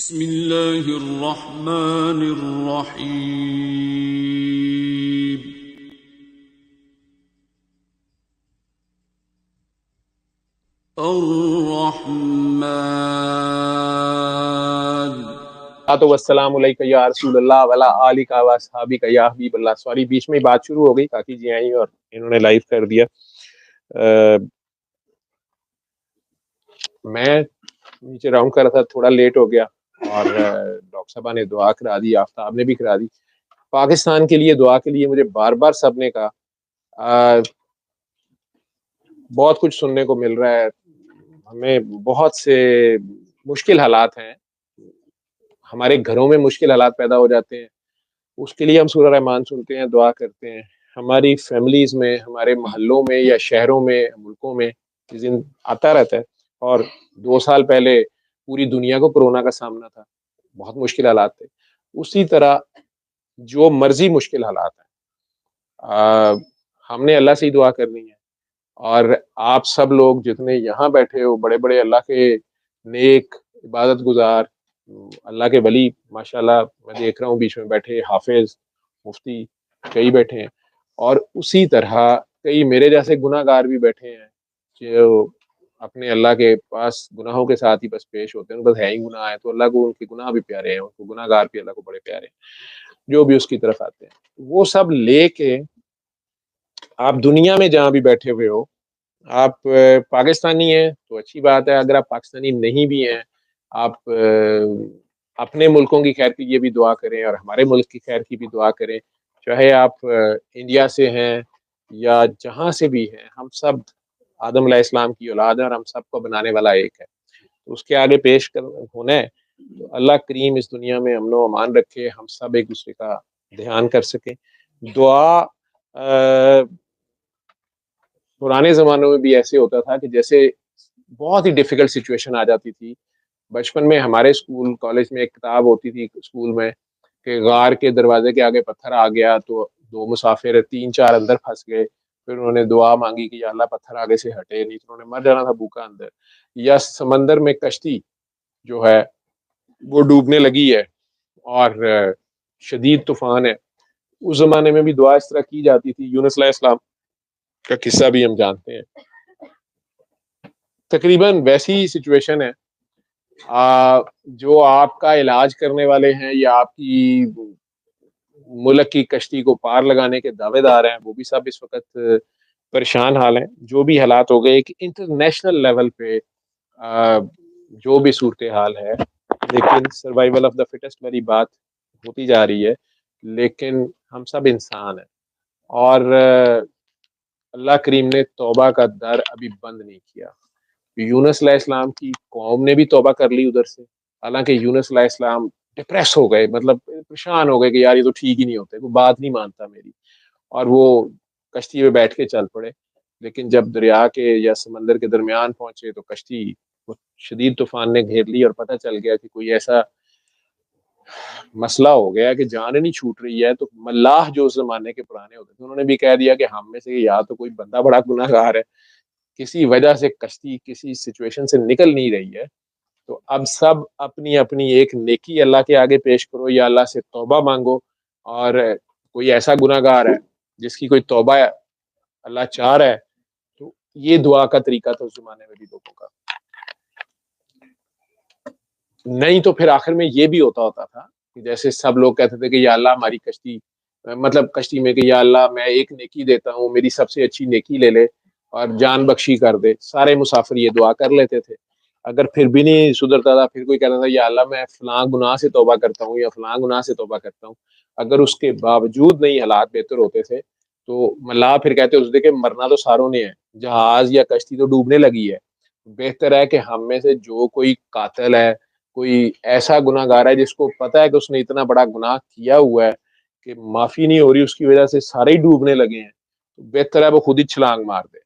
بسم اللہ الرحمن الرحیم الرحمن تو والسلام علیکہ یا رسول اللہ وعلی آلک و اصحابک یا حبیب اللہ. سوری بیچ میں بات شروع ہو گئی، کاکی جی آئیں اور انہوں نے لائیو کر دیا. میں نیچے راؤنڈ کر رہا تھا، تھوڑا لیٹ ہو گیا اور ڈاکٹر صاحبہ نے دعا کرا دی، آفتاب نے بھی کرا دی. پاکستان کے لیے دعا کے لیے مجھے بار بار سب نے کہا. بہت کچھ سننے کو مل رہا ہے، ہمیں بہت سے مشکل حالات ہیں، ہمارے گھروں میں مشکل حالات پیدا ہو جاتے ہیں، اس کے لیے ہم سورہ رحمان سنتے ہیں، دعا کرتے ہیں. ہماری فیملیز میں، ہمارے محلوں میں یا شہروں میں، ملکوں میں دن آتا رہتا ہے. اور 2 سال پہلے پوری دنیا کو کورونا کا سامنا تھا، بہت مشکل حالات تھے. اسی طرح جو مرضی مشکل حالات ہیں، ہم نے اللہ سے ہی دعا کرنی ہے. اور آپ سب لوگ جتنے یہاں بیٹھے ہو، بڑے بڑے اللہ کے نیک عبادت گزار، اللہ کے ولی، ماشاءاللہ میں دیکھ رہا ہوں بیچ میں بیٹھے حافظ، مفتی کئی بیٹھے ہیں، اور اسی طرح کئی میرے جیسے گناہ گار بھی بیٹھے ہیں جو اپنے اللہ کے پاس گناہوں کے ساتھ ہی بس پیش ہوتے ہیں. بس ہے ہی گناہ ہے تو اللہ کو ان کے گناہ بھی پیارے ہیں، ان کو گناہ گار بھی اللہ کو بڑے پیارے ہیں جو بھی اس کی طرف آتے ہیں. وہ سب لے کے آپ دنیا میں جہاں بھی بیٹھے ہوئے ہو، آپ پاکستانی ہیں تو اچھی بات ہے، اگر آپ پاکستانی نہیں بھی ہیں، آپ اپنے ملکوں کی خیر کی یہ بھی دعا کریں اور ہمارے ملک کی خیر کی بھی دعا کریں. چاہے آپ انڈیا سے ہیں یا جہاں سے بھی ہیں، ہم سب آدم علیہ السلام کی اولاد ہیں اور ہم سب کو بنانے والا ایک ہے. تو اس کے آگے پیش ہونا ہے تو اللہ کریم اس دنیا میں امن و امان رکھے، ہم سب ایک دوسرے کا دھیان کر سکیں. دعا پرانے زمانوں میں بھی ایسے ہوتا تھا کہ جیسے بہت ہی ڈیفیکلٹ سچویشن آ جاتی تھی. بچپن میں ہمارے اسکول کالج میں ایک کتاب ہوتی تھی اسکول میں کہ غار کے دروازے کے آگے پتھر آ گیا تو 2 مسافر 3 4 اندر پھنس گئے، پھر انہوں نے دعا مانگی کہ یا اللہ پتھر آگے سے ہٹے، نہیں تو انہوں نے مر جانا تھا بھوکا اندر. یا سمندر میں کشتی جو ہے وہ ڈوبنے لگی ہے اور شدید طوفان ہے. اس زمانے میں بھی دعا اس طرح کی جاتی تھی. یونس علیہ السلام کا قصہ بھی ہم جانتے ہیں. تقریباً ویسی سچویشن ہے. جو آپ کا علاج کرنے والے ہیں یا آپ کی ملک کی کشتی کو پار لگانے کے دعوے دار ہیں، وہ بھی سب اس وقت پریشان حال ہیں. جو بھی حالات ہو گئے، ایک انٹرنیشنل لیول پہ جو بھی صورتحال ہے، لیکن سروائیول آف دا فٹسٹ والی بات ہوتی جا رہی ہے. لیکن ہم سب انسان ہیں اور اللہ کریم نے توبہ کا در ابھی بند نہیں کیا. یونس علیہ السلام کی قوم نے بھی توبہ کر لی ادھر سے، حالانکہ یونس علیہ السلام ڈپریس ہو گئے، مطلب پریشان ہو گئے کہ یار یہ تو ٹھیک ہی نہیں ہوتے، کوئی بات نہیں مانتا میری، اور وہ کشتی میں بیٹھ کے چل پڑے. لیکن جب دریا کے یا سمندر کے درمیان پہنچے تو کشتی شدید طوفان نے گھیر لی اور پتہ چل گیا کہ کوئی ایسا مسئلہ ہو گیا کہ جان نہیں چھوٹ رہی ہے. تو ملاح جو اس زمانے کے پرانے ہوتے تھے، انہوں نے بھی کہہ دیا کہ ہم میں سے یا تو کوئی بندہ بڑا گناہ گار ہے، کسی وجہ سے کشتی کسی سچویشن سے نکل نہیں رہی ہے، تو اب سب اپنی اپنی ایک نیکی اللہ کے آگے پیش کرو یا اللہ سے توبہ مانگو. اور کوئی ایسا گناہ گار ہے جس کی کوئی توبہ اللہ چاہ رہا ہے، تو یہ دعا کا طریقہ تھا اس زمانے میں بھی لوگوں کا. نہیں تو پھر آخر میں یہ بھی ہوتا تھا کہ جیسے سب لوگ کہتے تھے کہ یا اللہ ہماری کشتی، مطلب کشتی میں کہ یا اللہ میں ایک نیکی دیتا ہوں، میری سب سے اچھی نیکی لے لے اور جان بخشی کر دے. سارے مسافر یہ دعا کر لیتے تھے. اگر پھر بھی نہیں سدھرتا تھا، پھر کوئی کہتا تھا یا اللہ میں فلاں گناہ سے توبہ کرتا ہوں یا فلاں گناہ سے توبہ کرتا ہوں. اگر اس کے باوجود نہیں حالات بہتر ہوتے تھے تو ملا پھر کہتے اس کہ مرنا تو ساروں نے ہے، جہاز یا کشتی تو ڈوبنے لگی ہے. بہتر ہے کہ ہم میں سے جو کوئی قاتل ہے، کوئی ایسا گناہ گار ہے جس کو پتہ ہے کہ اس نے اتنا بڑا گناہ کیا ہوا ہے کہ معافی نہیں ہو رہی، اس کی وجہ سے سارے ہی ڈوبنے لگے ہیں، تو بہتر ہے وہ خود ہی چھلانگ مار دے.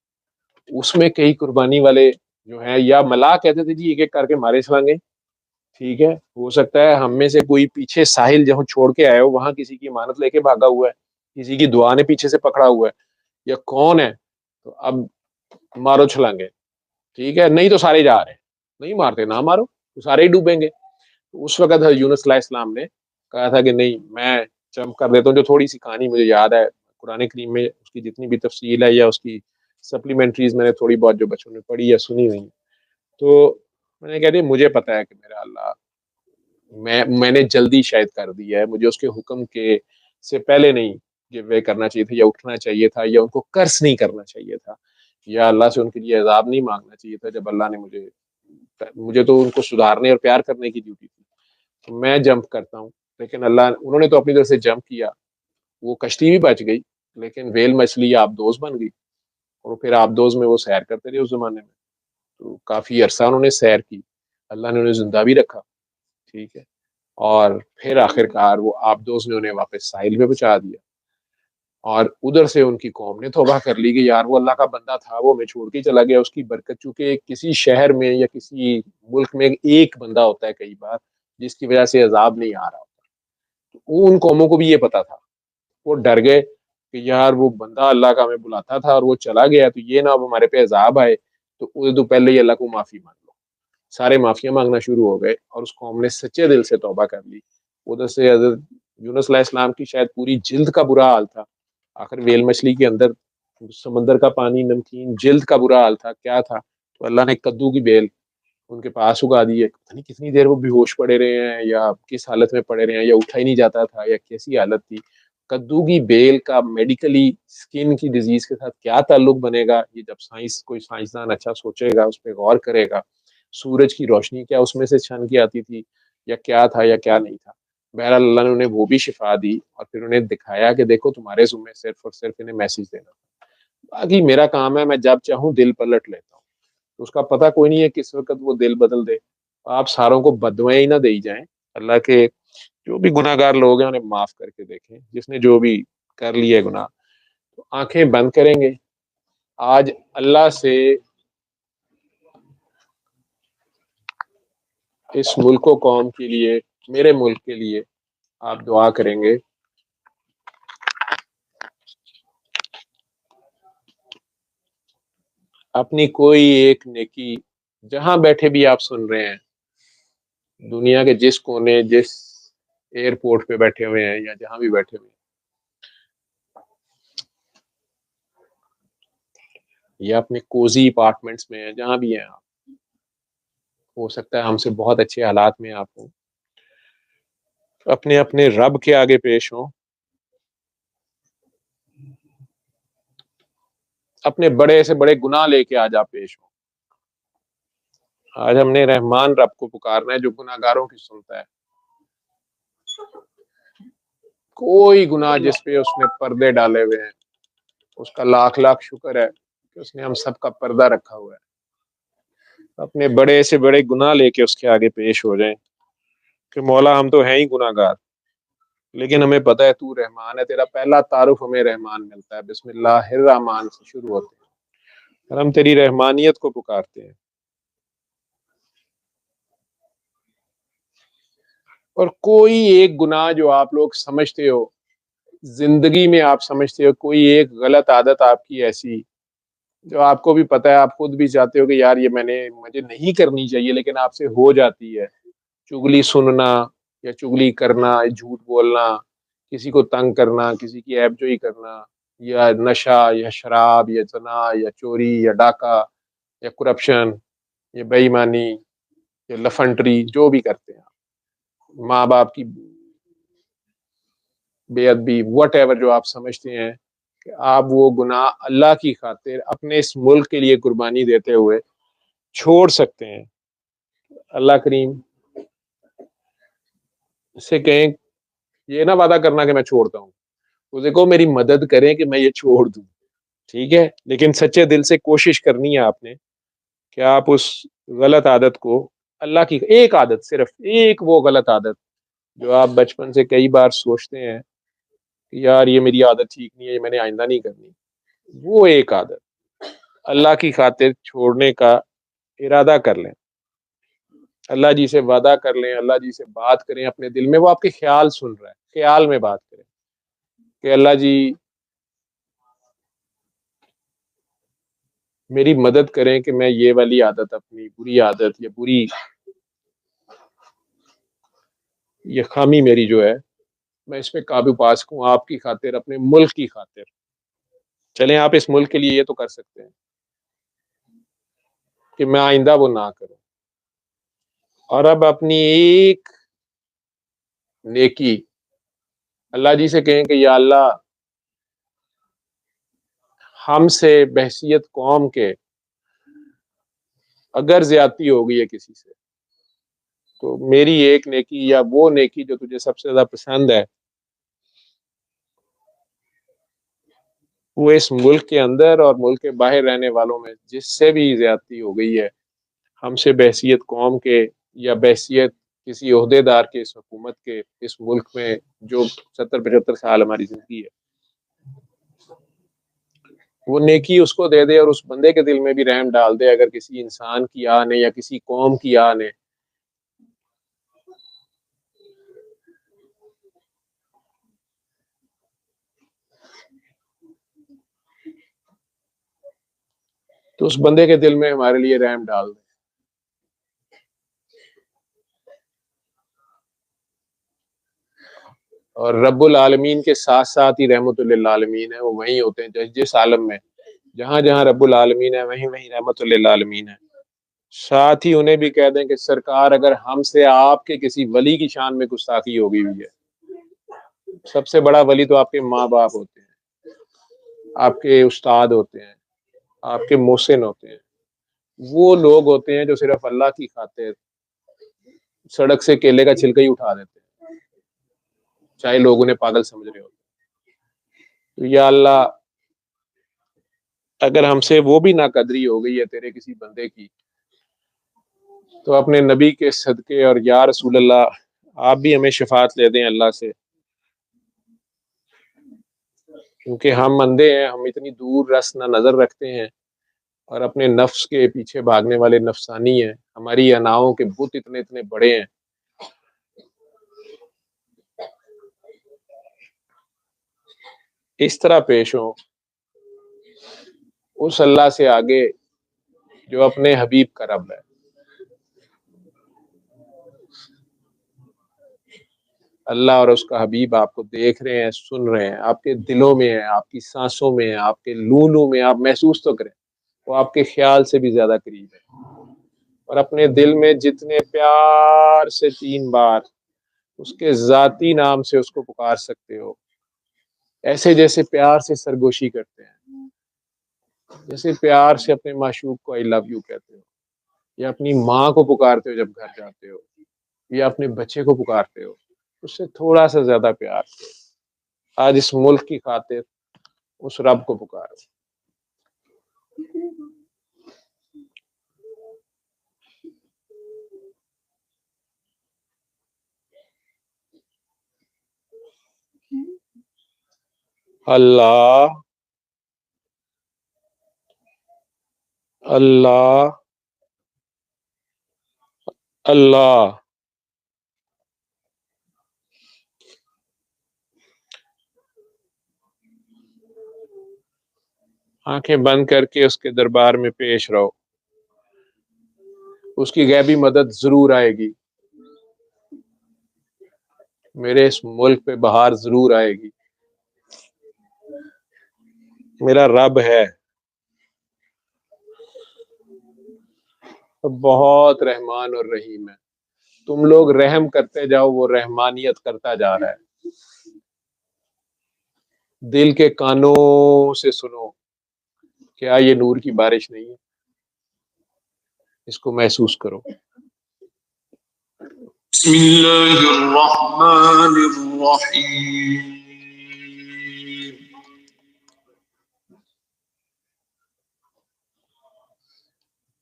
اس میں کئی قربانی والے جو ہیں، یا ملا کہتے تھے جی ایک ایک کر کے مارے چھلانگیں، ٹھیک ہے، ہو سکتا ہے ہم میں سے کوئی پیچھے ساحل جہاں چھوڑ کے آئے ہو وہاں کسی کی امانت لے کے بھاگا ہوا ہے، کسی کی دعا نے پیچھے سے پکڑا ہوا ہے، یا کون ہے، تو اب مارو چھلانگیں. ٹھیک ہے، نہیں تو سارے جا رہے ہیں، نہیں مارتے نہ مارو تو سارے ہی ڈوبیں گے. تو اس وقت حضرت یونس علیہ السلام نے کہا تھا کہ نہیں میں جمپ کر دیتا ہوں. جو تھوڑی سی کہانی مجھے یاد ہے قرآن کریم میں، اس کی جتنی بھی تفصیل ہے یا اس کی سپلیمنٹریز میں نے تھوڑی بہت جو بچوں نے پڑھی یا سنی ہوئی، تو میں نے کہہ دی مجھے پتا ہے کہ میرا اللہ، میں نے جلدی شاید کر دیا ہے، مجھے اس کے حکم کے سے پہلے نہیں گیو وے کرنا چاہیے تھا، یا اٹھنا چاہیے تھا، یا ان کو قرض نہیں کرنا چاہیے تھا، یا اللہ سے ان کے لیے عذاب نہیں مانگنا چاہیے تھا. جب اللہ نے مجھے تو ان کو سدھارنے اور پیار کرنے کی ڈیوٹی تھی، تو میں جمپ کرتا ہوں. لیکن انہوں نے تو اپنی طرف سے جمپ کیا، وہ کشتی بھی بچ گئی، لیکن ویل مچھلی آبدوز بن گئی. اور پھر آبدوز میں وہ سیر کرتے رہے اس زمانے میں، تو کافی عرصہ انہوں نے سیر کی، اللہ نے انہیں زندہ بھی رکھا. ٹھیک ہے. اور پھر آخر کار وہ آبدوز نے انہیں واپس ساحل پہ پہنچا دیا. اور ادھر سے ان کی قوم نے توبہ کر لی کہ یار وہ اللہ کا بندہ تھا، وہ ہمیں چھوڑ کے چلا گیا. اس کی برکت، چونکہ کسی شہر میں یا کسی ملک میں ایک بندہ ہوتا ہے کئی بار جس کی وجہ سے عذاب نہیں آ رہا ہوتا، تو ان قوموں کو بھی یہ پتا تھا. وہ ڈر گئے کہ یار وہ بندہ اللہ کا ہمیں بلاتا تھا اور وہ چلا گیا، تو یہ نہ اب ہمارے پہ عذاب آئے، تو پہلے ہی اللہ کو معافی مانگ لو. سارے معافیاں مانگنا شروع ہو گئے اور اس قوم نے سچے دل سے توبہ کر لی. ادھر سے حضرت یونس علیہ السلام کی شاید پوری جلد کا برا حال تھا. آخر ویل مچھلی کے اندر سمندر کا پانی نمکین، جلد کا برا حال تھا، کیا تھا؟ تو اللہ نے کدو کی بیل ان کے پاس اگا دی ہے. پتہ نہیں کتنی دیر وہ بے ہوش پڑے رہے ہیں، یا کس حالت میں پڑے رہے ہیں، یا اٹھا ہی نہیں جاتا تھا، یا کیسی حالت تھی. کدو کی بیل کا میڈیکلی اسکن کی ڈیزیز کے ساتھ کیا تعلق بنے گا، یہ جب کوئی سائنسدان اچھا سوچے گا، اس پہ غور کرے گا. سورج کی روشنی کیا اس میں سے چھن کے آتی تھی، یا کیا تھا یا کیا نہیں تھا. بہرحال اللہ نے انہیں وہ بھی شفا دی، اور پھر انہیں دکھایا کہ دیکھو تمہارے ذمہ صرف اور صرف انہیں میسج دینا. باقی میرا کام ہے، میں جب چاہوں دل پلٹ لیتا ہوں. تو اس کا پتہ کوئی نہیں ہے کس وقت وہ دل بدل دے. آپ ساروں کو بدوائیں ہی نہ دے جائیں. اللہ کے جو بھی گناہ گار لوگ ہیں انہیں معاف کر کے دیکھیں. جس نے جو بھی کر لیے گناہ، تو آنکھیں بند کریں گے. آج اللہ سے اس ملک و قوم کے لیے، میرے ملک کے لیے آپ دعا کریں گے. اپنی کوئی ایک نیکی، جہاں بیٹھے بھی آپ سن رہے ہیں، دنیا کے جس کونے، جس ایئرپورٹ پہ بیٹھے ہوئے ہیں یا جہاں بھی بیٹھے ہوئے ہیں، یا اپنے کوزی اپارٹمنٹس میں ہیں، جہاں بھی ہیں آپ، ہو سکتا ہے ہم سے بہت اچھے حالات میں آپ ہوں، اپنے اپنے رب کے آگے پیش ہوں، اپنے بڑے سے بڑے گناہ لے کے آج آپ پیش ہوں. آج ہم نے رحمان رب کو پکارنا ہے جو گناہ گاروں کی سنتا ہے. کوئی گناہ جس پہ اس نے پردے ڈالے ہوئے ہیں، اس کا لاکھ لاکھ شکر ہے کہ اس نے ہم سب کا پردہ رکھا ہوا ہے. اپنے بڑے سے بڑے گناہ لے کے اس کے آگے پیش ہو جائیں کہ مولا ہم تو ہیں ہی گناہ گار، لیکن ہمیں پتہ ہے تو رحمان ہے. تیرا پہلا تعارف ہمیں رحمان ملتا ہے، بسم اللہ الرحمن سے شروع ہوتے ہیں، اور ہم تیری رحمانیت کو پکارتے ہیں. اور کوئی ایک گناہ جو آپ لوگ سمجھتے ہو، زندگی میں آپ سمجھتے ہو کوئی ایک غلط عادت آپ کی ایسی جو آپ کو بھی پتہ ہے، آپ خود بھی چاہتے ہو کہ یار یہ مجھے نہیں کرنی چاہیے، لیکن آپ سے ہو جاتی ہے. چگلی سننا، یا چگلی کرنا، جھوٹ بولنا، کسی کو تنگ کرنا، کسی کی عیب جوئی کرنا، یا نشہ یا شراب یا زنا یا چوری یا ڈاکہ یا کرپشن یا بے ایمانی یا لفنٹری، جو بھی کرتے ہیں آپ، ماں باپ کی بے ادبی، وٹ ایور جو آپ سمجھتے ہیں کہ آپ وہ گناہ اللہ کی خاطر اپنے اس ملک کے لیے قربانی دیتے ہوئے چھوڑ سکتے ہیں. اللہ کریم سے کہیں، یہ نہ وعدہ کرنا کہ میں چھوڑتا ہوں، اسے کہو میری مدد کریں کہ میں یہ چھوڑ دوں. ٹھیک ہے، لیکن سچے دل سے کوشش کرنی ہے آپ نے کہ آپ اس غلط عادت کو، اللہ کی ایک عادت، صرف ایک وہ غلط عادت جو آپ بچپن سے کئی بار سوچتے ہیں کہ یار یہ میری عادت ٹھیک نہیں ہے، یہ میں نے آئندہ نہیں کرنی، وہ ایک عادت اللہ کی خاطر چھوڑنے کا ارادہ کر لیں. اللہ جی سے وعدہ کر لیں، اللہ جی سے بات کریں اپنے دل میں، وہ آپ کے خیال سن رہا ہے، خیال میں بات کریں کہ اللہ جی میری مدد کریں کہ میں یہ والی عادت، اپنی بری عادت یا بری یہ خامی میری جو ہے میں اس پہ قابو پا سکوں آپ کی خاطر، اپنے ملک کی خاطر۔ چلیں آپ اس ملک کے لیے یہ تو کر سکتے ہیں کہ میں آئندہ وہ نہ کروں، اور اب اپنی ایک نیکی اللہ جی سے کہیں کہ یا اللہ ہم سے بحیثیت قوم کے اگر زیادتی ہو گئی ہے کسی سے، تو میری ایک نیکی یا وہ نیکی جو تجھے سب سے زیادہ پسند ہے وہ اس ملک کے اندر اور ملک کے باہر رہنے والوں میں جس سے بھی زیادتی ہو گئی ہے ہم سے بحیثیت قوم کے یا بحیثیت کسی عہدے دار کے اس حکومت کے اس ملک میں جو 70-75 سال ہماری زندگی ہے، وہ نیکی اس کو دے دے اور اس بندے کے دل میں بھی رحم ڈال دے اگر کسی انسان کی آن ہے یا کسی قوم کی آن ہے۔ تو اس بندے کے دل میں ہمارے لیے رحم ڈال دے۔ اور رب العالمین کے ساتھ ساتھ ہی رحمت للعالمین ہے، وہ وہیں ہوتے ہیں جس عالم میں جہاں جہاں رب العالمین ہے وہیں وہیں رحمت للعالمین ہے۔ ساتھ ہی انہیں بھی کہہ دیں کہ سرکار اگر ہم سے آپ کے کسی ولی کی شان میں گستاخی ہو گئی ہوئی ہے، سب سے بڑا ولی تو آپ کے ماں باپ ہوتے ہیں، آپ کے استاد ہوتے ہیں، آپ کے محسن ہوتے ہیں، وہ لوگ ہوتے ہیں جو صرف اللہ کی خاطر سڑک سے کیلے کا چھلکا ہی اٹھا دیتے ہیں چاہے لوگ انہیں پاگل سمجھ رہے ہوتے ہیں۔ تو یا اللہ اگر ہم سے وہ بھی ناقدری ہو گئی ہے تیرے کسی بندے کی، تو اپنے نبی کے صدقے اور یا رسول اللہ آپ بھی ہمیں شفاعت لے دیں اللہ سے، کیونکہ ہم اندھے ہیں، ہم اتنی دور رس نہ نظر رکھتے ہیں اور اپنے نفس کے پیچھے بھاگنے والے نفسانی ہیں، ہماری اناؤں کے بت اتنے اتنے بڑے ہیں۔ اس طرح پیش ہوں اس اللہ سے آگے جو اپنے حبیب کا رب ہے۔ اللہ اور اس کا حبیب آپ کو دیکھ رہے ہیں، سن رہے ہیں، آپ کے دلوں میں ہیں، آپ کی سانسوں میں ہیں، آپ کے لولو میں، آپ محسوس تو کریں وہ آپ کے خیال سے بھی زیادہ قریب ہے، اور اپنے دل میں جتنے پیار سے 3 بار اس کے ذاتی نام سے اس کو پکار سکتے ہو، ایسے جیسے پیار سے سرگوشی کرتے ہیں، جیسے پیار سے اپنے معشوق کو آئی لو یو کہتے ہو، یا اپنی ماں کو پکارتے ہو جب گھر جاتے ہو، یا اپنے بچے کو پکارتے ہو، اس سے تھوڑا سا زیادہ پیار سے آج اس ملک کی خاطر اس رب کو پکارو۔ اللہ اللہ اللہ۔ آنکھیں بند کر کے اس کے دربار میں پیش رہو، اس کی غیبی مدد ضرور آئے گی، میرے اس ملک پہ بہار ضرور آئے گی۔ میرا رب ہے بہت رحمان اور رحیم ہے، تم لوگ رحم کرتے جاؤ وہ رحمانیت کرتا جا رہا ہے۔ دل کے کانوں سے سنو، کیا یہ نور کی بارش نہیں ہے؟ اس کو محسوس کرو۔ بسم اللہ الرحمن الرحیم۔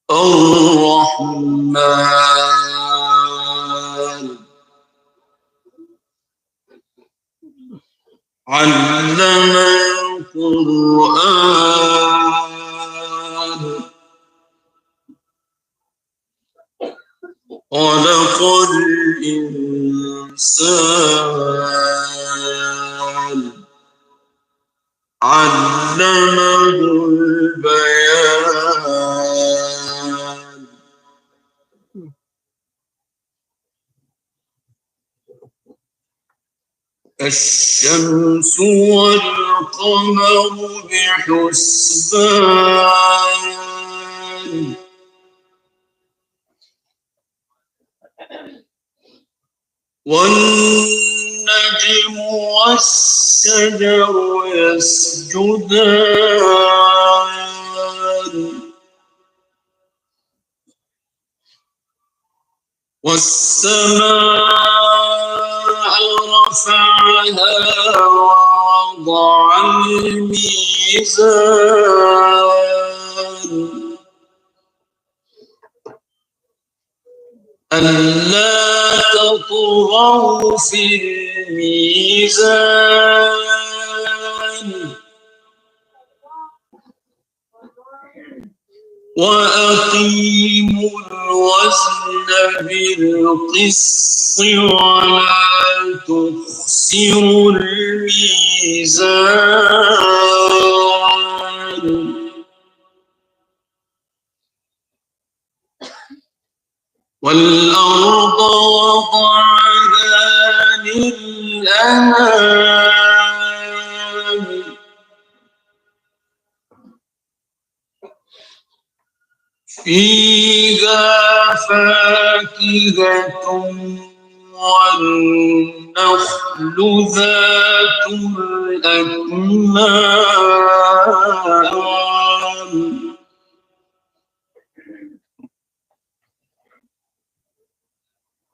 الرحمن علم القرآن خلق الإنسان علمه البيان۔ الشمس والقمر بحسبان والنجم والشجر يسجدان والسماء رفعها ووضع الميزان ألا تطغوا في الميزان وأقيموا الوزن بالقسط ولا تخسروا الميزان والأرض وضعها للأنام فيها فاكهة والنخل ذات الأكمام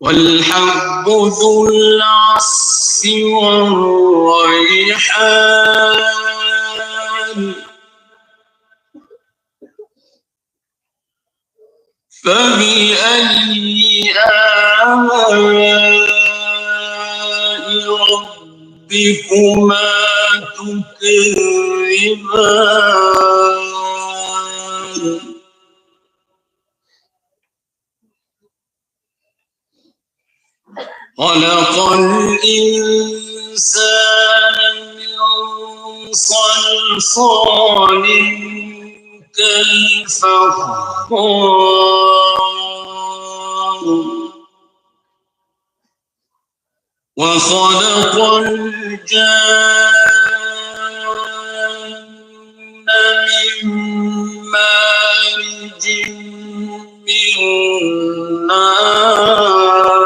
والحب ذو العصف والريحان فبأي آلاء ربكما تكذبان خلق الإنسان من صلصال كالفخار وخلق الجان من مارج من نار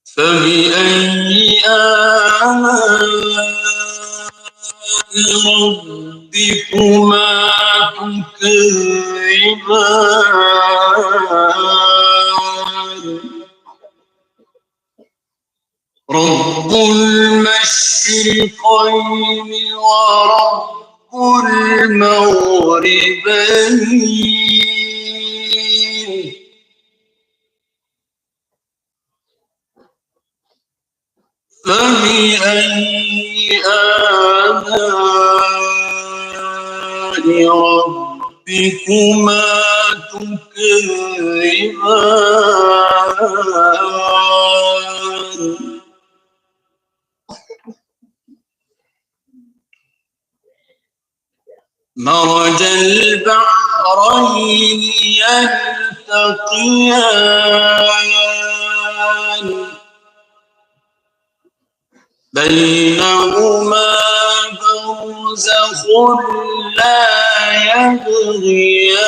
فبأي آلاء ربكما تكذبان رب المشرقين ورب المغربين فبأي آلاء ربكما تكذبان مرج البحرين يلتقيان بينهما برزخ لا يبغيان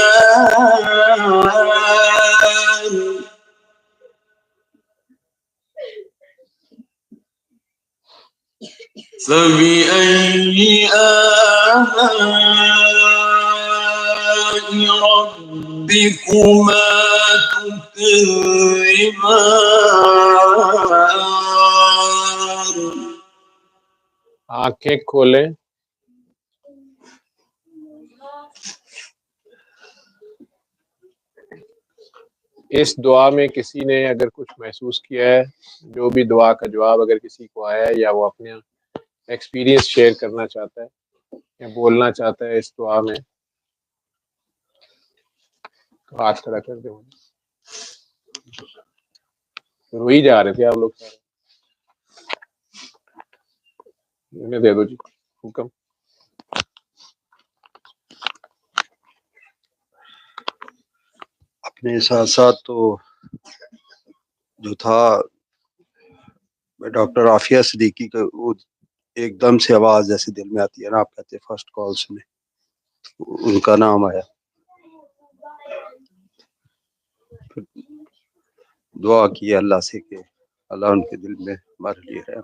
فبأي آلاء ربكما تكذبان آنکھیں کھولیں اس دعا میں کسی نے اگر کچھ محسوس کیا ہے جو بھی دعا کا جواب اگر کسی کو آیا ہے یا وہ اپنے ایکسپیرینس شیئر کرنا چاہتا ہے یا بولنا چاہتا ہے اس دعا میں تو ہاتھ کھڑا کر دیں روئی جا رہے تھے آپ لوگ سارے انہیں دے دو جی حکم اپنے ساتھ ساتھ تو جو تھا ڈاکٹر عافیہ صدیقی کا وہ ایک دم سے آواز جیسے دل میں آتی ہے نا، آپ کہتے ہیں فرسٹ کالس میں ان کا نام آیا. پھر دعا کی اللہ سے کہ اللہ ان کے دل میں ہمارے لیے ہے.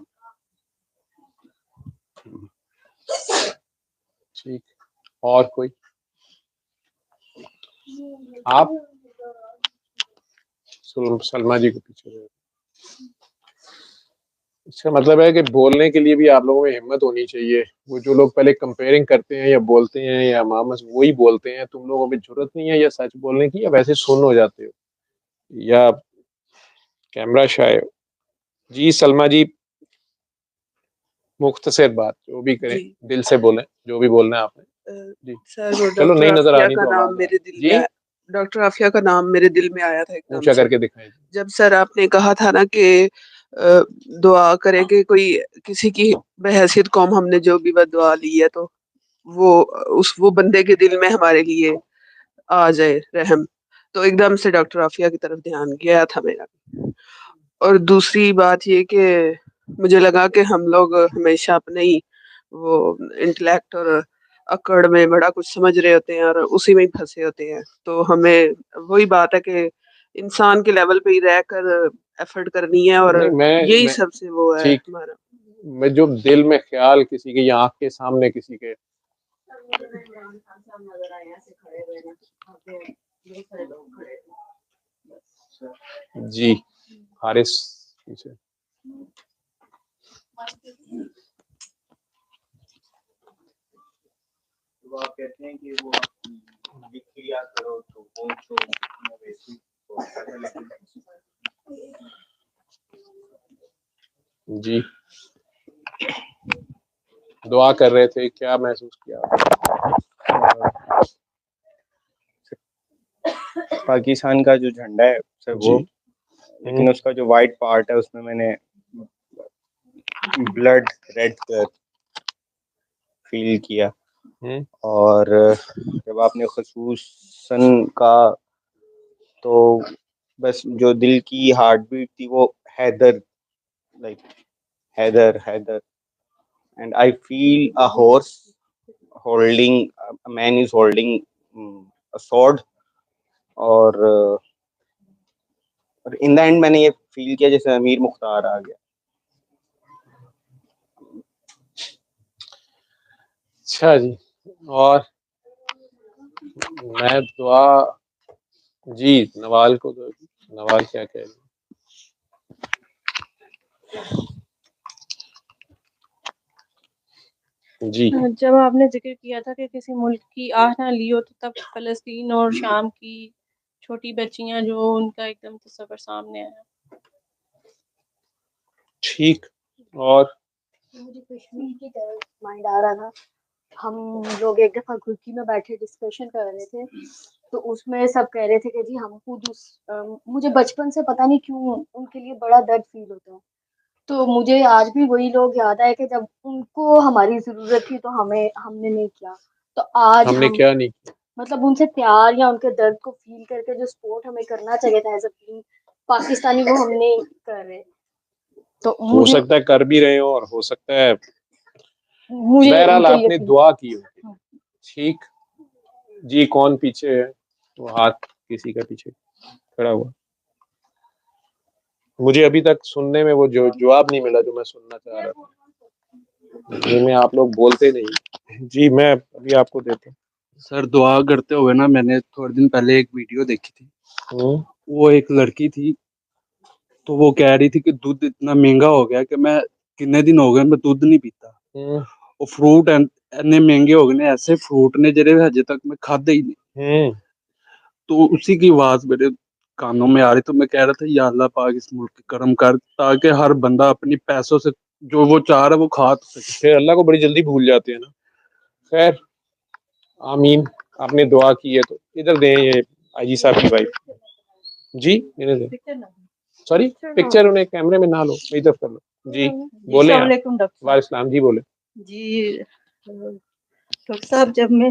ٹھیک. اور کوئی؟ آپ سلمہ جی کو پیچھے رہے. اس کا مطلب ہے کہ بولنے کے لیے بھی آپ لوگوں میں ہمت ہونی چاہیے. وہ جو لوگ پہلے کمپیئرنگ کرتے ہیں یا بولتے ہیں یا محمد وہی بولتے ہیں، تم لوگوں میں ضرورت نہیں ہے یا سچ بولنے کی، یا ویسے سن ہو جاتے ہو یا کیمرہ شائع ہو. جی سلمہ جی، مختصر بات جو بھی کریں، جی دل سے بولیں جو بھی بولنا ہے آپ نے. جی سر وہ چلو ڈاکٹر نہیں نظر آ عافیہ رہی کا تو نام آواز آ میرے رہی. دل میں جی آیا. ڈاکٹر عافیہ کا نام میرے دل میں آیا تھا ایک دم اونچا سے کر کے دکھائیں. جب سر آپ نے کہا تھا نا کہ دعا کریں کہ کوئی کسی کی بحیثیت قوم ہم نے جو بھی بد دعا لی ہے تو وہ بندے کے دل میں ہمارے لیے آ جائے رحم. تو ایک دم سے ڈاکٹر عافیہ کی طرف دھیان گیا تھا میرا. اور دوسری بات یہ کہ مجھے لگا کہ ہم لوگ ہمیشہ اپنے ہی وہ انٹلیکٹ اور اکڑ میں بڑا کچھ سمجھ رہے ہوتے ہیں اور اسی میں ہی پھنسے ہوتے ہیں. تو ہمیں وہی بات ہے کہ انسان کے لیول پہ ہی رہ کر ایفرٹ کرنی ہے، اور نہیں یہی میں سب سے وہ ہے ٹھیک، ہمارا. میں جو دل میں خیال کسی کے یا آنکھ کے سامنے کسی کے. جی حارث پیچھے. آپ کہتے ہیں کہ وہ لکھ لیا کرو تو وہ تو مویشی جی دعا کر رہے تھے، کیا محسوس کیا؟ پاکستان کا جو جھنڈا ہے سر جی وہ، لیکن اس کا جو وائٹ پارٹ ہے اس میں نے بلڈ ریڈ فیل کیا. اور جب آپ نے خصوصاً کا تو بس جو دل کی ہارٹ بیٹ تھی وہ Haider, like Haider Haider. And I feel a horse holding, a man is holding a sword. اور ان دا اینڈ میں نے یہ فیل کیا جیسے امیر مختار آ گیا. اچھا جی. اور میں دعا جی نوال کو دو. نوال کیا کہہ رہے؟ جی جب آپ نے ذکر کیا تھا کہ کسی ملک کی آہ نہ لی ہو، تو تب فلسطین اور شام کی چھوٹی بچیاں جو ان کا ایک دم تصور سامنے آیا. ٹھیک. اور مجھے کشمیر کی طرف مائنڈ آ رہا تھا. ہم لوگ ایک دفعہ گلکی میں بیٹھے ڈسکشن کر رہے تھے، تو اس میں سب کہہ رہے تھے کہ جی ہم خود مجھے بچپن سے پتہ نہیں کیوں ان کے لیے بڑا درد فیل ہوتا ہے. تو مجھے آج بھی وہی لوگ یاد آئے کہ جب ان کو ہماری ضرورت تھی تو ہم نے نہیں کیا. تو آج ہم نے کیا نہیں کیا؟ مطلب ان سے پیار یا ان کے درد کو فیل کر کے جو سپورٹ ہمیں کرنا چاہیے تھا ایز اے ٹیم پاکستانی، وہ ہم نہیں کر رہے. تو ہو مجھے سکتا ہے کر بھی رہے ہو اور ہو سکتا ہے ان بہرحال کے آپ لیے نے فیل. دعا کی ہوگی. ٹھیک جی. کون پیچھے ہے؟ وہ ہاتھ کسی کا پیچھے کھڑا ہوا. مجھے ابھی تک سننے میں وہ جو جواب نہیں ملا جو میں سننا چاہ رہا تھا. جی میں آپ لوگ بولتے نہیں. جی میں ابھی آپ کو دیتا ہوں. سر دعا کرتے ہوئے نا میں نے تھوڑے دن پہلے ایک ویڈیو دیکھی تھی. وہ ایک لڑکی تھی تو وہ کہہ رہی تھی کہ دودھ اتنا مہنگا ہو گیا کہ میں کتنے دن ہو گئے میں دودھ نہیں پیتا. وہ فروٹ اتنے مہنگے ہو گئے نے، ایسے فروٹ نے جڑے ہجے تک میں کھادا ہی نہیں. تو اسی کی آواز میرے کانوں میں آ رہی. تو میں کہہ رہا تھا یا اللہ پاک اس ملک کی کرم کر تاکہ ہر بندہ اپنی پیسوں سے جو وہ چاہ رہا ہے وہ کھا سکے. پھر اللہ کو بڑی جلدی بھول جاتے ہیں نا. خیر آمین. آپ نے دعا کی ہے تو ادھر دیں یہ آئی صاحب کی وائف. جی میرے دیں. سوری پکچر انہیں کیمرے میں نہ لو، ادھر کر لو. جی بولے. السلام علیکم ڈاکٹر وعلیکم السلام. جی بولے. جی ڈاکٹر صاحب، جب میں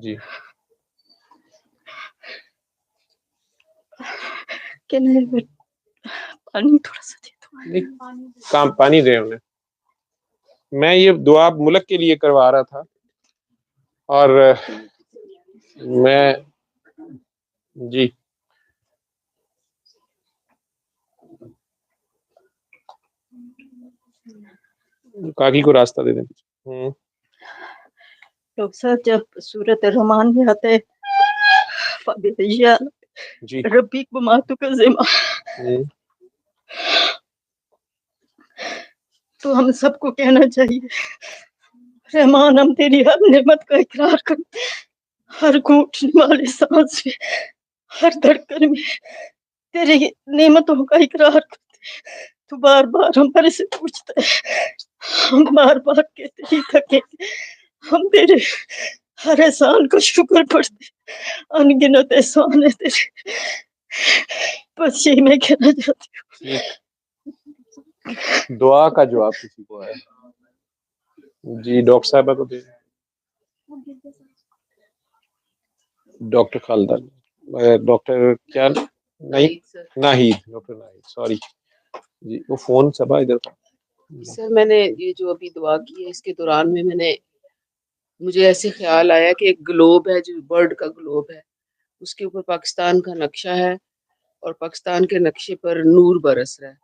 جی کہ نہیں پانی تھوڑا سا دے دو. نہیں کام پانی دے انہیں. میں یہ دعا ملک کے لیے کروا رہا تھا اور میں جی کاکی کو راستہ دے دیں. ڈاکٹر صاحب جب سورت الرحمان میں آتا ہے فَبِأَيِّ جی رَبِّكُمَا تُكَذِّبَانِ، تو ہم سب کو کہنا چاہیے رحمان ہم تیری ہر نعمت کا اقرار کرتے ہیں، ہر گھونٹنے والے سانس میں، ہر دھڑکن میں تیری نعمتوں کا اقرار کرتے ہیں. تو بار بار ہمارے سے پوچھتا ہے، ہم بار بار کہتے ہی تھکے، ہم تیرے ہر احسان کا شکر پڑھتے، ان گنت احسان ہے تیرے. بس یہی میں کہنا چاہتی ہوں. دعا کا جواب کسی کو ہے؟ جی ڈاکٹر صاحبہ کو دے. ڈاکٹر خالدہ ڈاکٹر کیا نہیں ناہید ڈاکٹر ناہید سوری جی وہ فون صبا ادھر کا. سر میں نے یہ جو ابھی دعا کی ہے اس کے دوران میں مجھے ایسے خیال آیا کہ ایک گلوب ہے جو برڈ کا گلوب ہے، اس کے اوپر پاکستان کا نقشہ ہے اور پاکستان کے نقشے پر نور برس رہا ہے.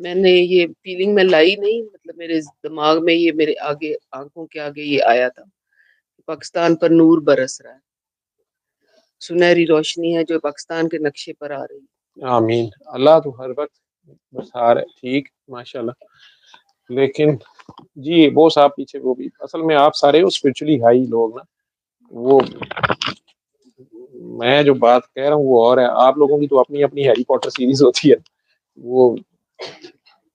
میں نے یہ فیلنگ میں لائی نہیں، مطلب میرے دماغ میں یہ میرے آگے آنکھوں کے آگے یہ آیا تھا، پاکستان پر نور برس رہا ہے، سنہری روشنی ہے جو پاکستان کے نقشے پر آ رہی ہے. آمین. اللہ تو ہر وقت بسار ہے. ٹھیک ماشاءاللہ. لیکن جی وہ صاحب پیچھے وہ بھی اصل میں آپ سارے اسپرچولی ہائی لوگ نا، وہ میں جو بات کہہ رہا ہوں وہ اور ہے. آپ لوگوں کی تو اپنی اپنی ہیری پوٹر سیریز ہوتی ہے وہ.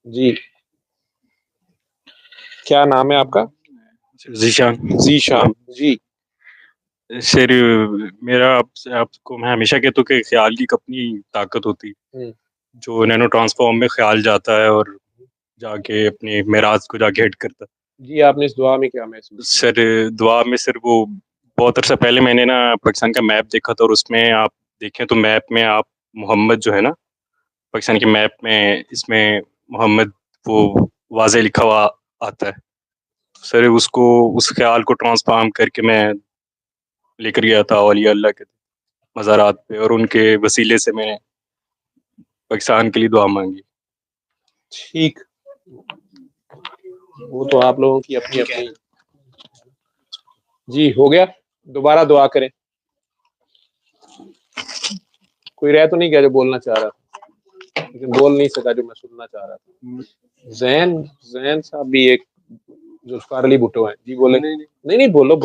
جی کیا نام ہے آپ کا؟ ذیشان. ذیشان جی. سر میرا آپ کو میں ہمیشہ کہتا ہوں کہ خیال کی اپنی طاقت ہوتی جو نینو ٹرانسفارم میں خیال جاتا ہے اور جا کے اپنے معراج کو جا کے ہٹ کرتا. جی آپ نے اس دعا میں کیا محسوس؟ سر دعا میں سر وہ بہت عرصہ پہلے میں نے نا پاکستان کا میپ دیکھا تھا، اور اس میں آپ دیکھیں تو میپ میں آپ محمد جو ہے نا پاکستان کے میپ میں اس میں محمد وہ واضح لکھا ہوا آتا ہے. سر اس خیال کو ٹرانسفارم کر کے میں لے کر گیا تھا اولیاء اللہ کے مزارات پہ، اور ان کے وسیلے سے میں نے پاکستان کے لیے دعا مانگی. ٹھیک وہ تو آپ لوگوں کی اپنی اپنی. جی ہو گیا. دوبارہ دعا کریں. کوئی رہ تو نہیں گیا جو بولنا چاہ رہا تھا لیکن بول نہیں سکا جو میں سننا چاہ رہا تھا. زین صاحب بھی ایک ذوالفقار علی بھٹو ہیں. جی بولیں. نہیں بولو.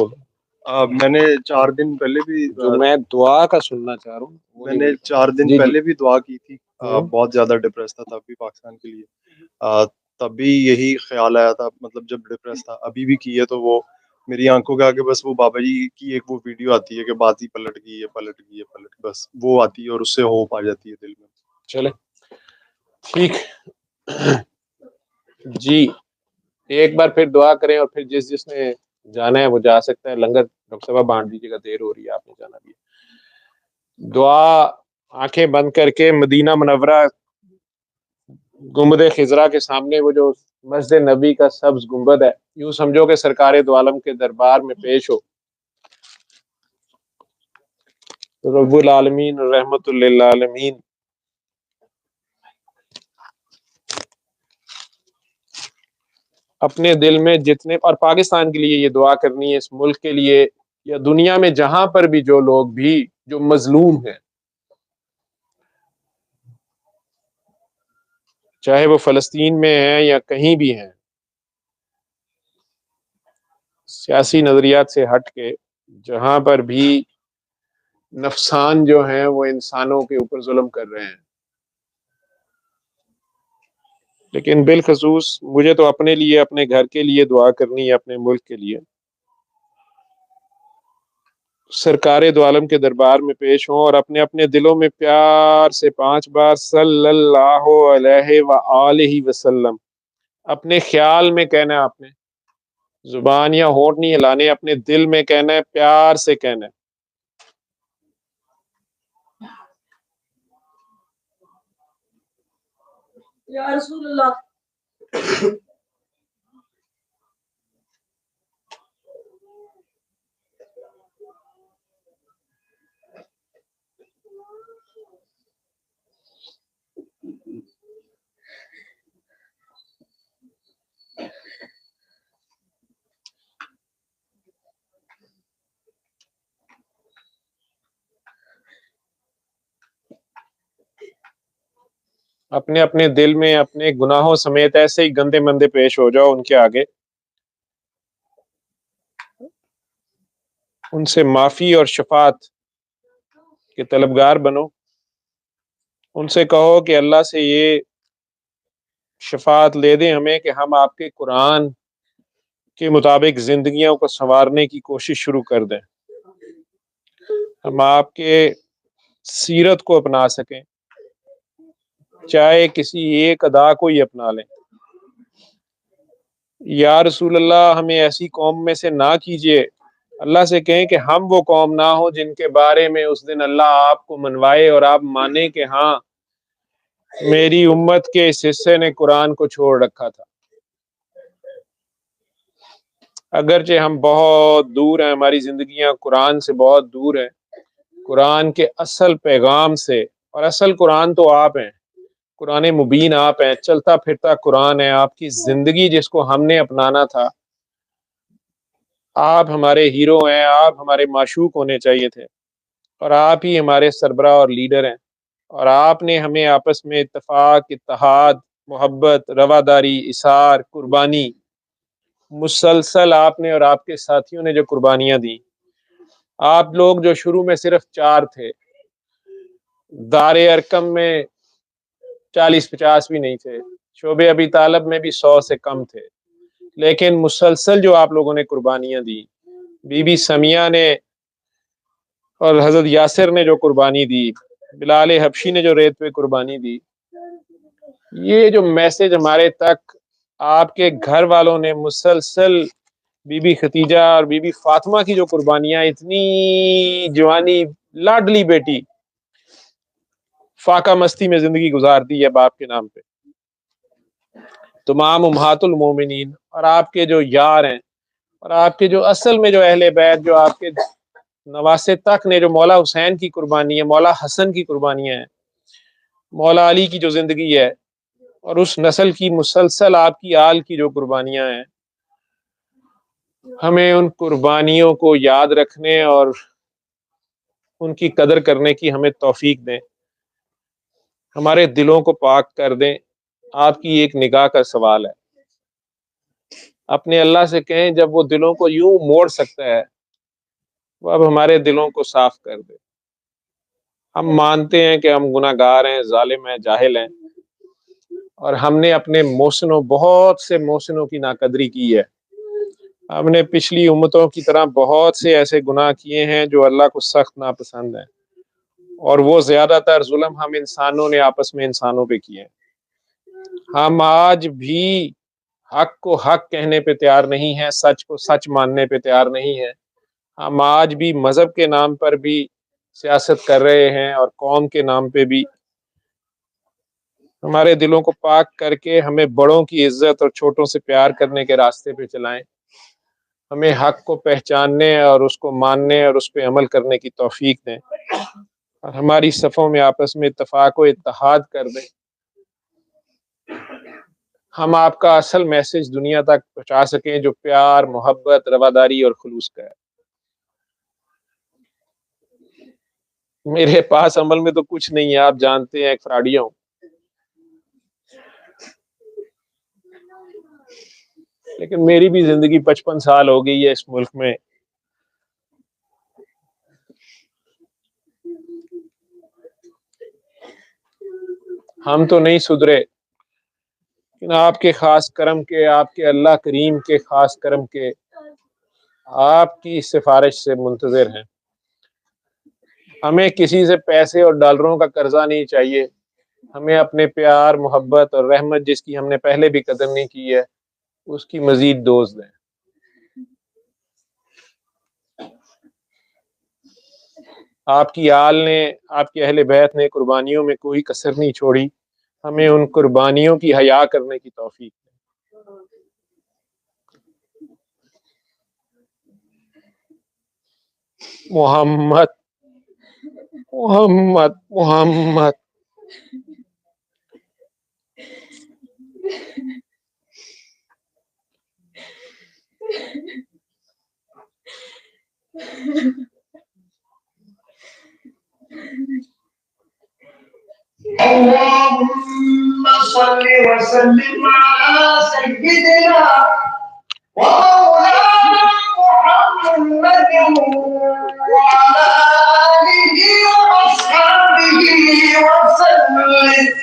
میں نے 4 دن پہلے بھی جو میں دعا کا سننا چاہ رہا ہوں میں نے 4 دن پہلے بھی دعا کی تھی. بہت زیادہ ڈپریس تھا تب بھی پاکستان کے لیے. تب بھی یہی خیال آیا تھا، مطلب جب ڈپریس تھا. ابھی بھی کی ہے تو وہ میری آنکھوں کے آگے بس وہ بابا جی کی ایک وہ ویڈیو آتی ہے کہ بات ہی پلٹ گئی، بس وہ آتی ہے اور اس سے ہوپ آ جاتی ہے دل میں. چلے ٹھیک. جی ایک بار پھر دعا کریں اور پھر جس نے جانا ہے وہ جا سکتا ہے. لنگر ڈاکٹر صاحب بانٹ دیجیے گا، دیر ہو رہی ہے، آپ نے جانا بھی ہے. دعا آنکھیں بند کر کے مدینہ منورہ گنبد خضرا کے سامنے وہ جو مسجد نبی کا سبز گنبد ہے، یوں سمجھو کہ سرکار دو عالم کے دربار میں پیش ہو. رب العالمین رحمت للعالمین اپنے دل میں جتنے، اور پاکستان کے لیے یہ دعا کرنی ہے، اس ملک کے لیے یا دنیا میں جہاں پر بھی جو لوگ بھی جو مظلوم ہیں، چاہے وہ فلسطین میں ہیں یا کہیں بھی ہیں، سیاسی نظریات سے ہٹ کے جہاں پر بھی نفسان جو ہیں وہ انسانوں کے اوپر ظلم کر رہے ہیں. لیکن بالخصوص مجھے تو اپنے لیے، اپنے گھر کے لیے دعا کرنی ہے، اپنے ملک کے لیے. سرکار دو عالم کے دربار میں پیش ہوں اور اپنے اپنے دلوں میں پیار سے 5 بار صلی اللہ علیہ وآلہ وسلم اپنے خیال میں کہنا ہے. آپ نے زبان یا ہونٹ نہیں ہلانے، اپنے دل میں کہنا ہے، پیار سے کہنا ہے۔ یا رسول اللہ۔ اپنے اپنے دل میں اپنے گناہوں سمیت ایسے ہی گندے مندے پیش ہو جاؤ ان کے آگے، ان سے معافی اور شفاعت کے طلبگار بنو، ان سے کہو کہ اللہ سے یہ شفاعت لے دیں ہمیں کہ ہم آپ کے قرآن کے مطابق زندگیوں کو سنوارنے کی کوشش شروع کر دیں، ہم آپ کے سیرت کو اپنا سکیں، چاہے کسی ایک ادا کو ہی اپنا لیں۔ یا رسول اللہ ہمیں ایسی قوم میں سے نہ کیجیے، اللہ سے کہیں کہ ہم وہ قوم نہ ہو جن کے بارے میں اس دن اللہ آپ کو منوائے اور آپ مانیں کہ ہاں میری امت کے اس حصے نے قرآن کو چھوڑ رکھا تھا۔ اگرچہ ہم بہت دور ہیں، ہماری زندگیاں قرآن سے بہت دور ہیں، قرآن کے اصل پیغام سے، اور اصل قرآن تو آپ ہیں، قرآن مبین آپ ہیں، چلتا پھرتا قرآن ہے، آپ کی زندگی جس کو ہم نے اپنانا تھا۔ آپ ہمارے ہیرو ہیں، آپ ہمارے معشوق ہونے چاہیے تھے، اور آپ ہی ہمارے سربراہ اور لیڈر ہیں، اور آپ نے ہمیں آپس میں اتفاق، اتحاد، محبت، رواداری، اثار، قربانی، مسلسل آپ نے اور آپ کے ساتھیوں نے جو قربانیاں دی۔ آپ لوگ جو شروع میں صرف 4 تھے، دار ارکم میں 40-50 بھی نہیں تھے، شعبہ ابی طالب میں بھی 100 سے کم تھے، لیکن مسلسل جو آپ لوگوں نے قربانیاں دی، بی بی سمیہ نے اور حضرت یاسر نے جو قربانی دی، بلال حبشی نے جو ریت پہ قربانی دی، یہ جو میسج ہمارے تک آپ کے گھر والوں نے مسلسل، بی بی ختیجہ اور بی بی فاطمہ کی جو قربانیاں، اتنی جوانی، لاڈلی بیٹی فاقہ مستی میں زندگی گزارتی ہے باپ کے نام پہ، تمام امہات المومنین، اور آپ کے جو یار ہیں، اور آپ کے جو اصل میں جو اہل بیت، جو آپ کے نواسے تک نے جو مولا حسین کی قربانی ہے، مولا حسن کی قربانیاں ہیں، مولا علی کی جو زندگی ہے، اور اس نسل کی مسلسل آپ کی آل کی جو قربانیاں ہیں، ہمیں ان قربانیوں کو یاد رکھنے اور ان کی قدر کرنے کی ہمیں توفیق دیں، ہمارے دلوں کو پاک کر دیں۔ آپ کی ایک نگاہ کا سوال ہے، اپنے اللہ سے کہیں جب وہ دلوں کو یوں موڑ سکتا ہے، وہ اب ہمارے دلوں کو صاف کر دے۔ ہم مانتے ہیں کہ ہم گناہ گار ہیں، ظالم ہیں، جاہل ہیں، اور ہم نے اپنے محسنوں، بہت سے محسنوں کی ناقدری کی ہے، ہم نے پچھلی امتوں کی طرح بہت سے ایسے گناہ کیے ہیں جو اللہ کو سخت ناپسند ہیں، اور وہ زیادہ تر ظلم ہم انسانوں نے آپس میں انسانوں پہ کیے ہیں۔ ہم آج بھی حق کو حق کہنے پہ تیار نہیں ہیں، سچ کو سچ ماننے پہ تیار نہیں ہیں، ہم آج بھی مذہب کے نام پر بھی سیاست کر رہے ہیں، اور قوم کے نام پہ بھی۔ ہمارے دلوں کو پاک کر کے ہمیں بڑوں کی عزت اور چھوٹوں سے پیار کرنے کے راستے پہ چلائیں، ہمیں حق کو پہچاننے اور اس کو ماننے اور اس پہ عمل کرنے کی توفیق دیں، اور ہماری صفوں میں آپس میں اتفاق و اتحاد کر دیں۔ ہم آپ کا اصل میسج دنیا تک پہنچا سکیں جو پیار، محبت، رواداری اور خلوص کا ہے۔ میرے پاس عمل میں تو کچھ نہیں ہے، آپ جانتے ہیں، ایک فراڈیا ہوں، لیکن میری بھی زندگی 55 سال ہو گئی ہے اس ملک میں۔ ہم تو نہیں سدھرے، لیکن آپ کے خاص کرم کے، آپ کے اللہ کریم کے خاص کرم کے، آپ کی سفارش سے منتظر ہیں۔ ہمیں کسی سے پیسے اور ڈالروں کا قرضہ نہیں چاہیے، ہمیں اپنے پیار، محبت اور رحمت جس کی ہم نے پہلے بھی قدر نہیں کی ہے، اس کی مزید ڈوز دیں۔ آپ کی آل نے، آپ کی اہل بیت نے قربانیوں میں کوئی کسر نہیں چھوڑی. ہمیں ان قربانیوں کی حیا کرنے کی توفیق دے. محمد محمد محمد. اللهم صل وسلم على سيدنا ومولانا محمد وعلى آله وأصحابه وسلم.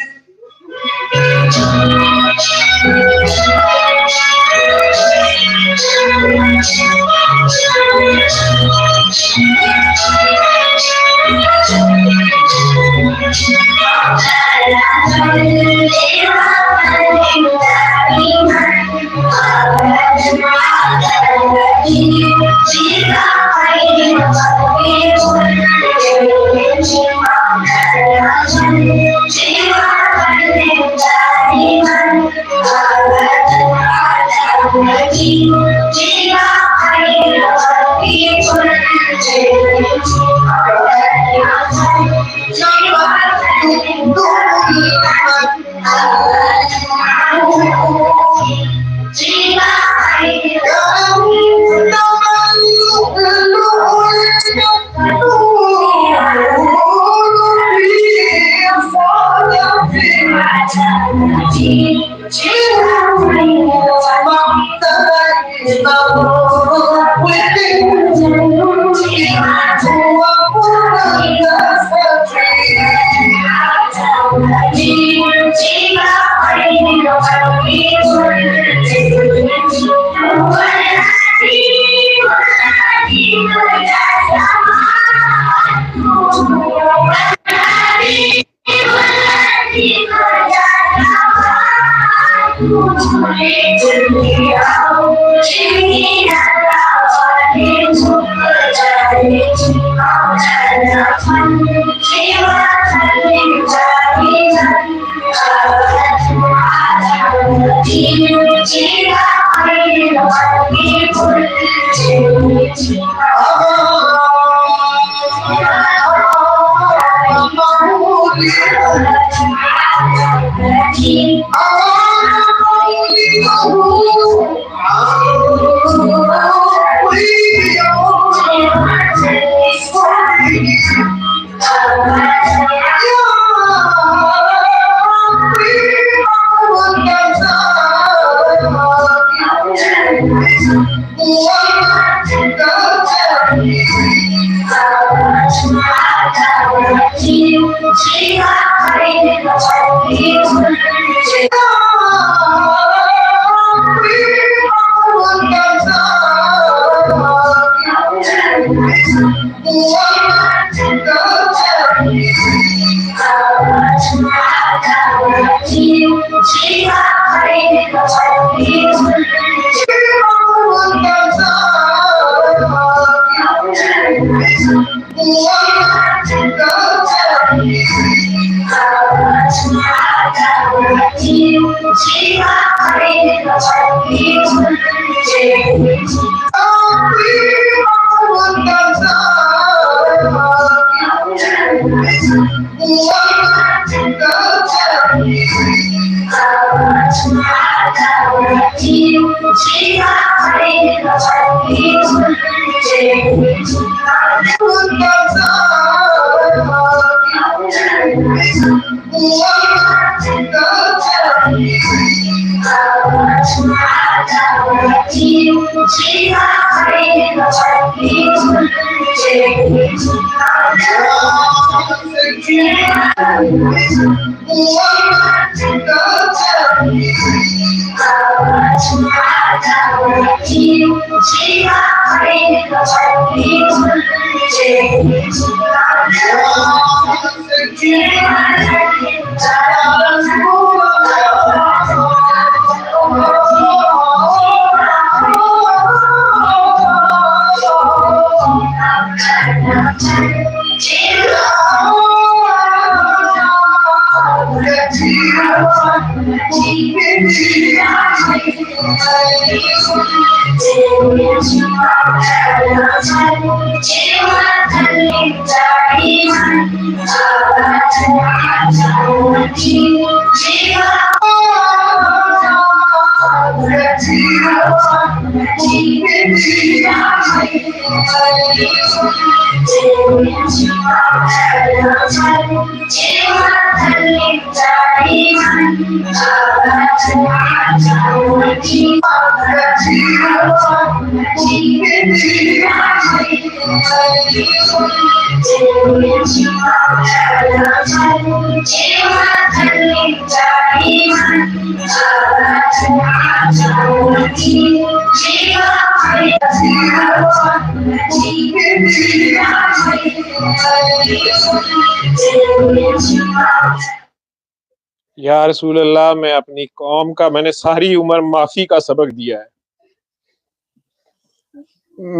یا رسول اللہ میں اپنی قوم کا میں نے ساری عمر معافی کا سبق دیا ہے،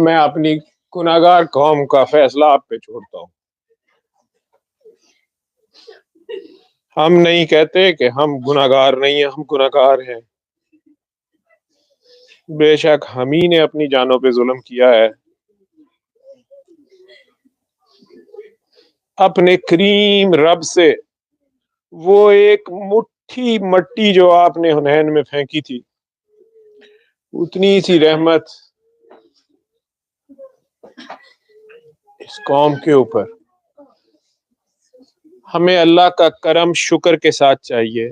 میں اپنی گناہگار قوم کا فیصلہ آپ پہ چھوڑتا ہوں۔ ہم نہیں کہتے کہ ہم گناہگار نہیں ہیں، ہم گناہگار ہیں، بے شک ہم ہی نے اپنی جانوں پہ ظلم کیا ہے۔ اپنے کریم رب سے وہ ایک مٹھی مٹی جو آپ نے حنین میں پھینکی تھی، اتنی سی رحمت اس قوم کے اوپر، ہمیں اللہ کا کرم شکر کے ساتھ چاہیے،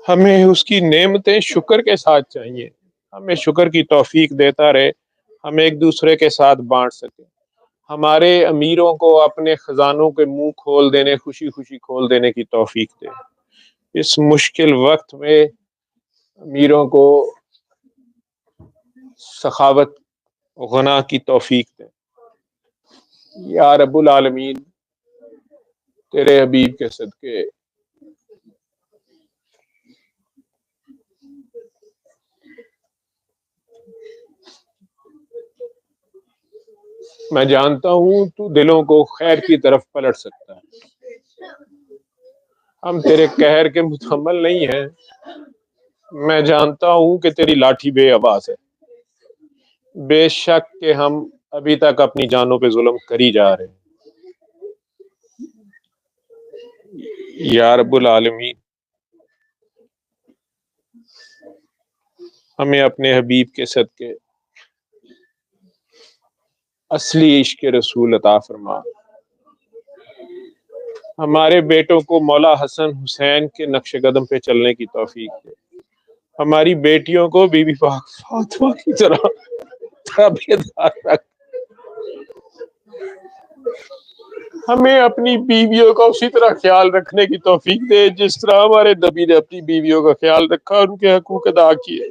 ہمیں اس کی نعمتیں شکر کے ساتھ چاہیے، ہمیں شکر کی توفیق دیتا رہے، ہم ایک دوسرے کے ساتھ بانٹ سکیں، ہمارے امیروں کو اپنے خزانوں کے منہ کھول دینے، خوشی خوشی کھول دینے کی توفیق دے، اس مشکل وقت میں امیروں کو سخاوت غنا کی توفیق دے۔ یا رب العالمین تیرے حبیب کے صدقے میں جانتا ہوں تو دلوں کو خیر کی طرف پلٹ سکتا ہے، ہم تیرے قہر کے متحمل نہیں ہیں، میں جانتا ہوں کہ تیری لاٹھی بے آواز ہے، بے شک کہ ہم ابھی تک اپنی جانوں پہ ظلم کری جا رہے ہیں۔ یا رب العالمین ہمیں اپنے حبیب کے صدقے اصلی عشق رسول عطا فرما، ہمارے بیٹوں کو مولا حسن حسین کے نقش قدم پہ چلنے کی توفیق دے، ہماری بیٹیوں کو بی بی پاک فاطمہ کی طرح تابعدار رکھ، ہمیں اپنی بیویوں کا اسی طرح خیال رکھنے کی توفیق دے جس طرح ہمارے نبی نے اپنی بیویوں کا خیال رکھا، ان کے حقوق ادا کیے،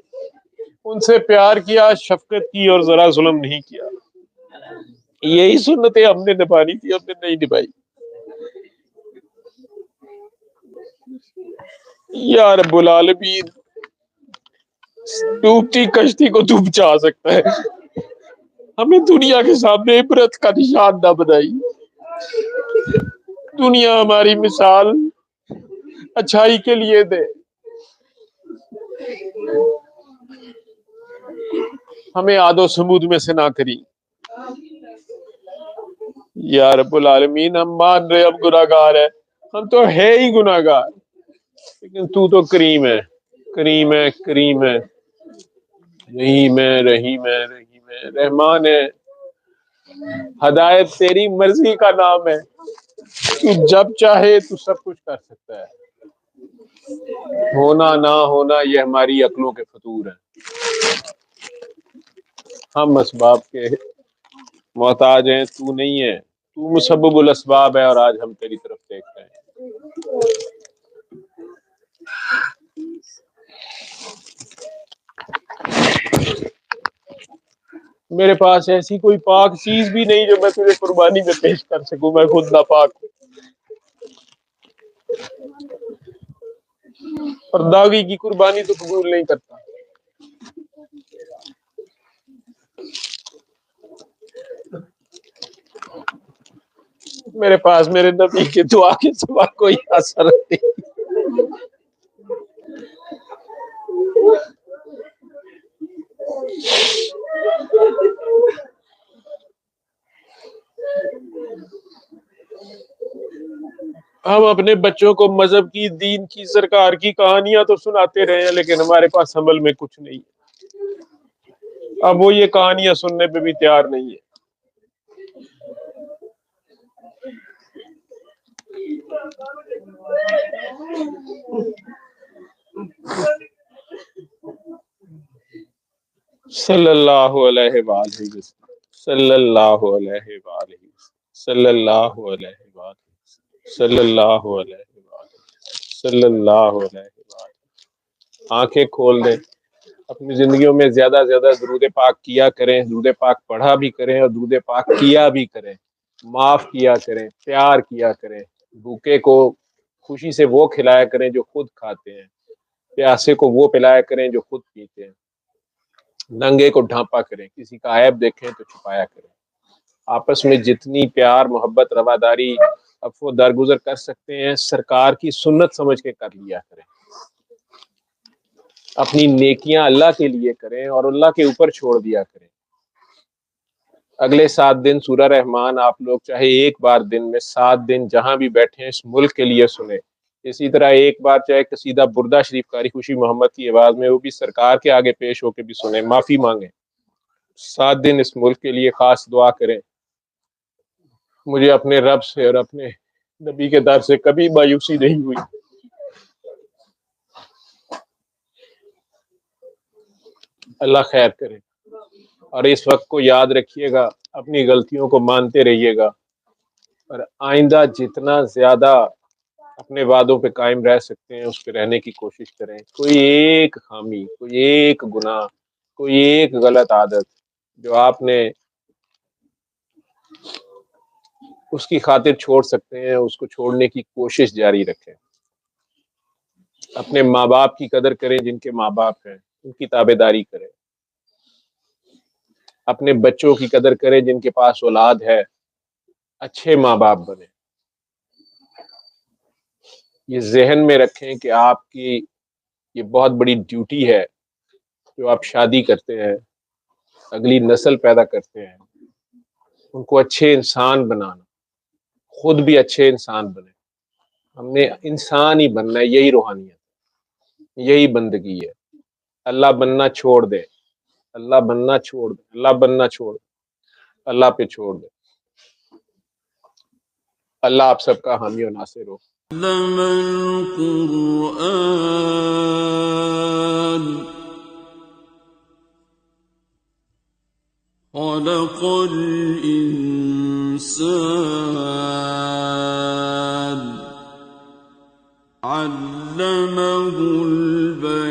ان سے پیار کیا، شفقت کی اور ذرا ظلم نہیں کیا۔ یہی سنتیں ہم نے نبھانی تھی، ہم نے نہیں نبھائی۔ یا رب العالمین ڈوبتی کشتی کو تو بچا سکتا ہے، ہمیں دنیا کے سامنے عبرت کا نشان نہ بنائی، دنیا ہماری مثال اچھائی کے لیے دے، ہمیں عاد و سمود میں سے نہ کری۔ یا رب العالمین ہم مان رہے ہم گناہگار ہیں، ہم تو ہے ہی گناہگار، لیکن تو کریم ہے، کریم ہے، کریم ہے، رحیم ہے، رحیم ہے، رحیم ہے، رحمان ہے، ہدایت تیری مرضی کا نام ہے، تو جب چاہے تو سب کچھ کر سکتا ہے، ہونا نہ ہونا یہ ہماری عقلوں کے فطور ہیں، ہم اسباب کے محتاج ہیں، تو نہیں ہے، تو مسبب الاسباب ہے، اور آج ہم تیری طرف دیکھ رہے ہیں۔ میرے پاس ایسی کوئی پاک چیز بھی نہیں جو میں تجھے قربانی میں پیش کر سکوں، میں خود ناپاک ہوں، اور داغی کی قربانی تو قبول نہیں کرتا۔ میرے پاس میرے نبی کے دعا کے سوا کوئی اثر نہیں۔ ہم اپنے بچوں کو مذہب کی، دین کی، سرکار کی کہانیاں تو سناتے رہے ہیں، لیکن ہمارے پاس عمل میں کچھ نہیں ہے۔ اب وہ یہ کہانیاں سننے پہ بھی تیار نہیں ہے۔ صلی اللہ علیہ وآلہ وسلم، صلی اللہ علیہ وآلہ وسلم، صلی اللہ علیہ وآلہ وسلم، صلی اللہ علیہ وآلہ وسلم، صلی اللہ علیہ وآلہ۔ آنکھیں کھول دیں، اپنی زندگیوں میں زیادہ سے زیادہ درود پاک کیا کریں، درود پاک پڑھا بھی کریں اور درود پاک کیا بھی کریں، معاف کیا کریں، پیار کیا کریں، بھوکے کو خوشی سے وہ کھلایا کریں جو خود کھاتے ہیں، پیاسے کو وہ پلایا کریں جو خود پیتے ہیں، ننگے کو ڈھانپا کریں، کسی کا عیب دیکھیں تو چھپایا کریں۔ آپس میں جتنی پیار، محبت، رواداری، عفو درگزر کر سکتے ہیں، سرکار کی سنت سمجھ کے کر لیا کریں۔ اپنی نیکیاں اللہ کے لیے کریں اور اللہ کے اوپر چھوڑ دیا کریں۔ اگلے 7 دن سورہ رحمان آپ لوگ چاہے ایک بار دن میں 7 دن جہاں بھی بیٹھیں اس ملک کے لیے سنیں، اسی طرح ایک بار چاہے قصیدہ بردہ شریف قاری خوشی محمد کی آواز میں وہ بھی سرکار کے آگے پیش ہو کے بھی سنیں، معافی مانگیں۔ 7 دن اس ملک کے لیے خاص دعا کریں۔ مجھے اپنے رب سے اور اپنے نبی کے در سے کبھی مایوسی نہیں ہوئی۔ اللہ خیر کرے، اور اس وقت کو یاد رکھیے گا، اپنی غلطیوں کو مانتے رہیے گا، اور آئندہ جتنا زیادہ اپنے وعدوں پہ قائم رہ سکتے ہیں اس پہ رہنے کی کوشش کریں۔ کوئی ایک خامی، کوئی ایک گناہ، کوئی ایک غلط عادت جو آپ نے اس کی خاطر چھوڑ سکتے ہیں اس کو چھوڑنے کی کوشش جاری رکھیں۔ اپنے ماں باپ کی قدر کریں، جن کے ماں باپ ہیں ان کی تابع داری کریں۔ اپنے بچوں کی قدر کریں جن کے پاس اولاد ہے، اچھے ماں باپ بنیں۔ یہ ذہن میں رکھیں کہ آپ کی یہ بہت بڑی ڈیوٹی ہے، جو آپ شادی کرتے ہیں، اگلی نسل پیدا کرتے ہیں، ان کو اچھے انسان بنانا، خود بھی اچھے انسان بنے۔ ہم نے انسان ہی بننا ہے، یہی روحانیت، یہی بندگی ہے۔ اللہ بننا چھوڑ دے، اللہ بننا چھوڑ دے، اللہ بننا چھوڑ دے، اللہ پہ چھوڑ دے۔ اللہ آپ سب کا حامی و ناصر ہو۔ علم القرآن خلق الإنسان علمه البيان